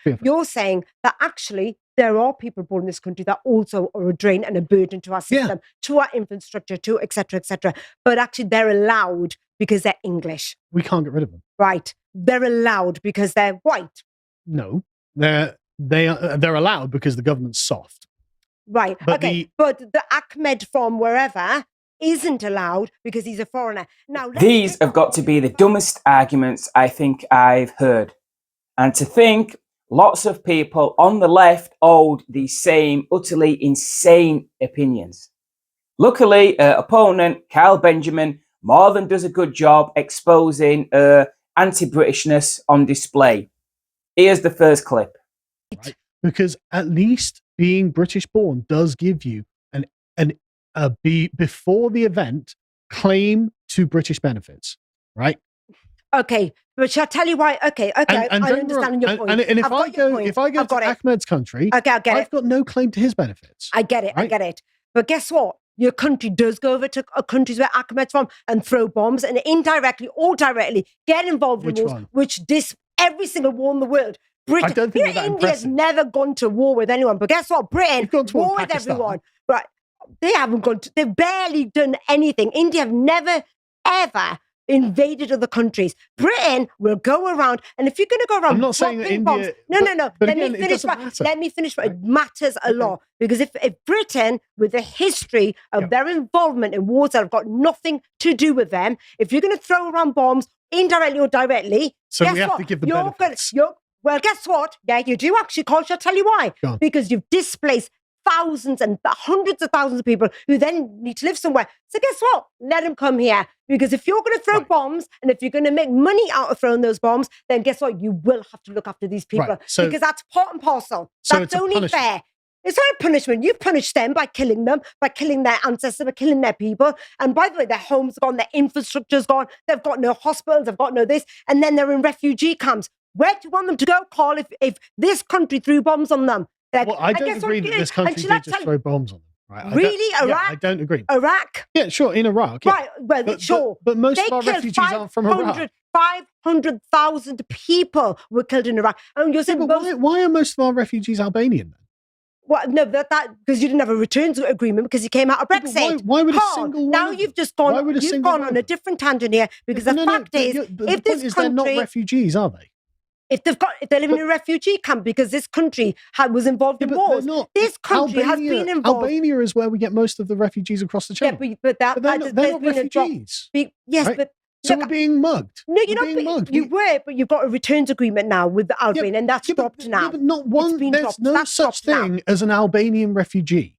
Fearful. You're saying that actually there are people born in this country that also are a drain and a burden to our system, to our infrastructure, to et cetera, but actually they're allowed because they're English. We can't get rid of them. Right. They're allowed because they're white. No, they're allowed because the government's soft. Right. But but the Ahmed from wherever isn't allowed because he's a foreigner. Now, these have got to be the dumbest arguments I think I've heard. And to think lots of people on the left hold these same utterly insane opinions. Luckily, opponent Kyle Benjamin more than does a good job exposing anti-Britishness on display. Here's the first clip. Right. Because at least being British born does give you before the event claim to British benefits, right? Okay, but shall I tell you why? Okay, I understand your point. And if I go to Ahmed's country, I've got no claim to his benefits. I get it, right? I get it. But guess what? Your country does go over to countries where Ahmed's from and throw bombs and indirectly or directly get involved in wars, which every single war in the world. Britain, I don't think India's never gone to war with anyone, but guess what? Britain war with everyone. Right? They haven't they've barely done anything. India have never, ever invaded other countries. Britain will go around, and if you're going to go around, I'm not saying that India. Bombs, no. Let me finish. It matters a lot because if Britain, with a history of their involvement in wars that have got nothing to do with them, if you're going to throw around bombs indirectly or directly, so we have to give them benefits. Well, guess what? Yeah, you do actually, Carl. Shall I tell you why? Because you've displaced thousands and hundreds of thousands of people who then need to live somewhere. So guess what? Let them come here. Because if you're going to throw bombs and if you're going to make money out of throwing those bombs, then guess what? You will have to look after these people. Right. So, because that's part and parcel. That's only fair. It's not a punishment. You punish them by killing them, by killing their ancestors, by killing their people. And by the way, their homes are gone, their infrastructure's gone, they've got no hospitals, they've got no this, and then they're in refugee camps. Where do you want them to go, Carl, if this country threw bombs on them? Well, I don't agree that this country did just throw bombs on them. Right? Really? Iraq? Yeah, I don't agree. Iraq? Yeah, sure, in Iraq. Yeah. Right, well, sure. But most of our refugees aren't from Iraq. 500,000 people were killed in Iraq. And you're saying why are most of our refugees Albanian then? Well, no, because you didn't have a returns agreement because you came out of Brexit. Why would a single one? Now you've just gone. You've gone on a different tangent here because the fact is, if this country, they're not refugees, are they? If they're living in a refugee camp because this country was involved in wars. This country has been involved. Albania is where we get most of the refugees across the channel. Yeah, but they're not refugees. Yes, right? but. So we're being mugged. No, you're not being mugged. You were, but you've got a returns agreement now with Albania, and that's stopped now. Yeah, but not one. There's no such thing as an Albanian refugee.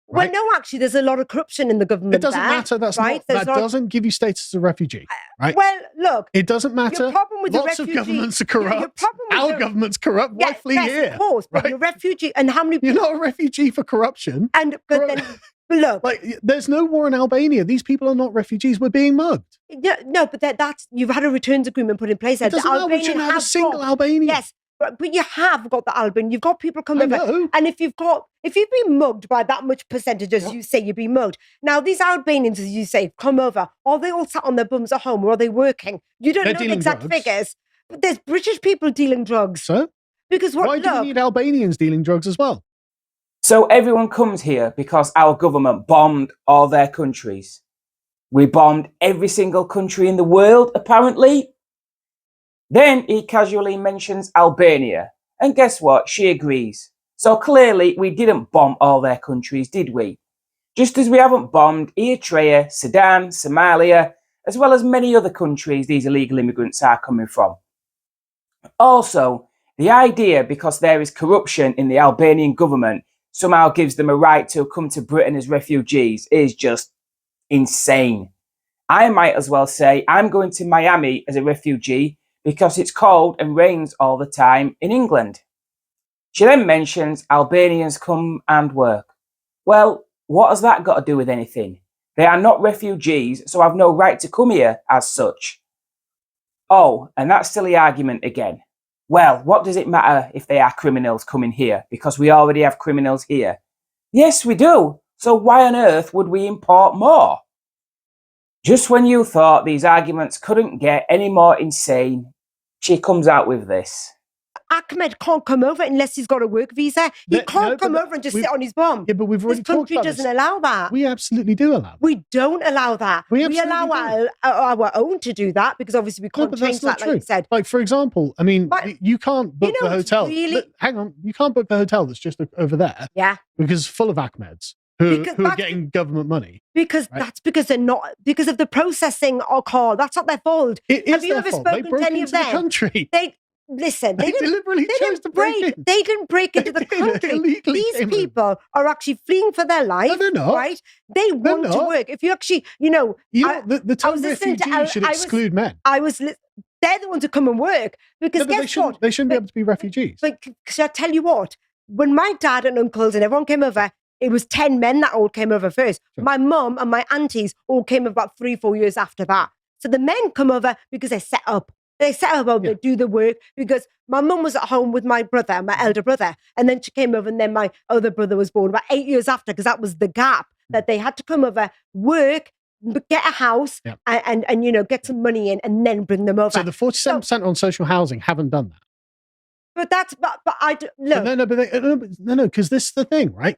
Right? Well, no, actually, there's a lot of corruption in the government. It doesn't matter. That's right. That doesn't give you status as a refugee. Right? Well, look, it doesn't matter. Your problem with Lots of governments are corrupt. Our government's corrupt. Why flee here? Of course, but you're a refugee, and how many? You're not a refugee for corruption. And but then. Look, there's no war in Albania. These people are not refugees. We're being mugged. Yeah, no, but that's you've had a returns agreement put in place. It doesn't matter. We shouldn't have a single Albanian. Yes, but you have got the Albanian. You've got people coming over, and if you've been mugged by that much percentage, as you say, you've been mugged. Now these Albanians, as you say, come over. Are they all sat on their bums at home, or are they working? You don't know the exact figures. But there's British people dealing drugs. So, because why do we need Albanians dealing drugs as well? So everyone comes here because our government bombed all their countries. We bombed every single country in the world, apparently. Then he casually mentions Albania. And guess what? She agrees. So clearly we didn't bomb all their countries, did we? Just as we haven't bombed Eritrea, Sudan, Somalia, as well as many other countries these illegal immigrants are coming from. Also, the idea because there is corruption in the Albanian government somehow gives them a right to come to Britain as refugees is just insane. I might as well say I'm going to Miami as a refugee because it's cold and rains all the time in England. She then mentions Albanians come and work. Well, what has that got to do with anything? They are not refugees, so have no right to come here as such. Oh, and that silly argument again. Well, what does it matter if they are criminals coming here? Because we already have criminals here. Yes, we do. So why on earth would we import more? Just when you thought these arguments couldn't get any more insane, she comes out with this. Ahmed can't come over unless he's got a work visa. He can't come over and just sit on his bum. Yeah, but we've already talked about this country doesn't allow that. We absolutely do allow that. We don't allow that. We allow our own to do that because obviously we can't change that, like you said. Like, for example, I mean, you can't book the hotel. Hang on, you can't book the hotel that's just over there. Yeah. Because it's full of Ahmeds who are getting government money. Because that's because they're not, because of the processing or call. That's not their fault. It is Have you their ever fault. spoken They broke to any into of them? The country. Listen, they deliberately chose to break in. They didn't break into the country. These people are actually fleeing for their life. No, they're not. Right? They want to work. If you actually, the term refugee should exclude men. They're the ones who come and work because guess what? They shouldn't be able to be refugees. But I tell you what, when my dad and uncles and everyone came over, it was 10 men that all came over first. Sure. My mum and my aunties all came over about 3-4 years after that. So the men come over because they're set up. They set up, they do the work because my mum was at home with my brother, my elder brother. And then she came over and then my other brother was born about 8 years after because that was the gap that they had to come over, work, get a house and get some money in and then bring them over. So the 47% on social housing haven't done that. But I do, look. No, because this is the thing, right?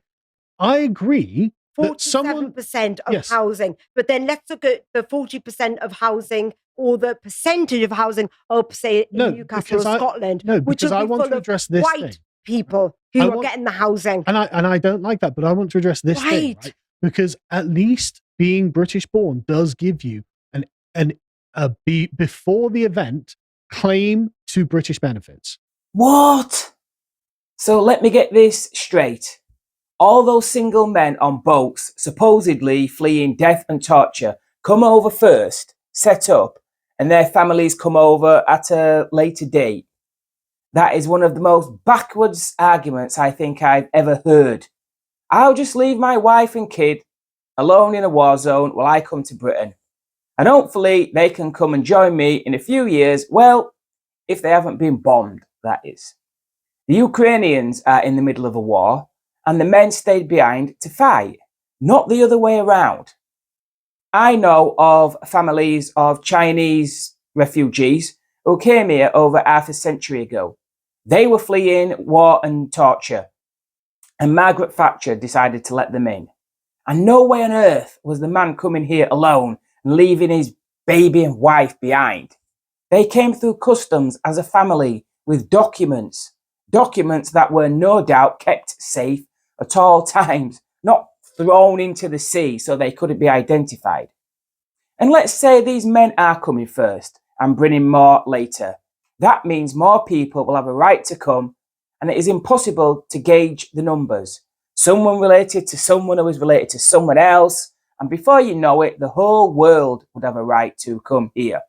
I agree. 47% of housing. But then let's look at the 40% of housing or the percentage of housing up, say, in Newcastle or Scotland. No, because I want to address this white people who are getting the housing. And I don't like that, but I want to address this thing, right? Because at least being British born does give you before the event claim to British benefits. What? So let me get this straight. All those single men on boats, supposedly fleeing death and torture, come over first, set up, and their families come over at a later date. That is one of the most backwards arguments I think I've ever heard. I'll just leave my wife and kid alone in a war zone while I come to Britain. And hopefully they can come and join me in a few years, well, if they haven't been bombed, that is. The Ukrainians are in the middle of a war, and the men stayed behind to fight, not the other way around. I know of families of Chinese refugees who came here over half a century ago. They were fleeing war and torture, and Margaret Thatcher decided to let them in. And no way on earth was the man coming here alone and leaving his baby and wife behind. They came through customs as a family with documents that were no doubt kept safe at all times, not thrown into the sea so they couldn't be identified. And let's say these men are coming first and bringing more later. That means more people will have a right to come, and it is impossible to gauge the numbers. Someone related to someone who is related to someone else, and before you know it, the whole world would have a right to come here.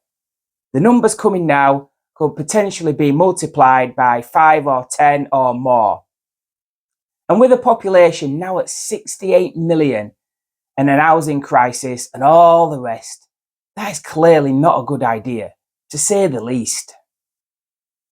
The numbers coming now could potentially be multiplied by 5 or 10 or more. And with a population now at 68 million and an housing crisis and all the rest, that is clearly not a good idea, to say the least.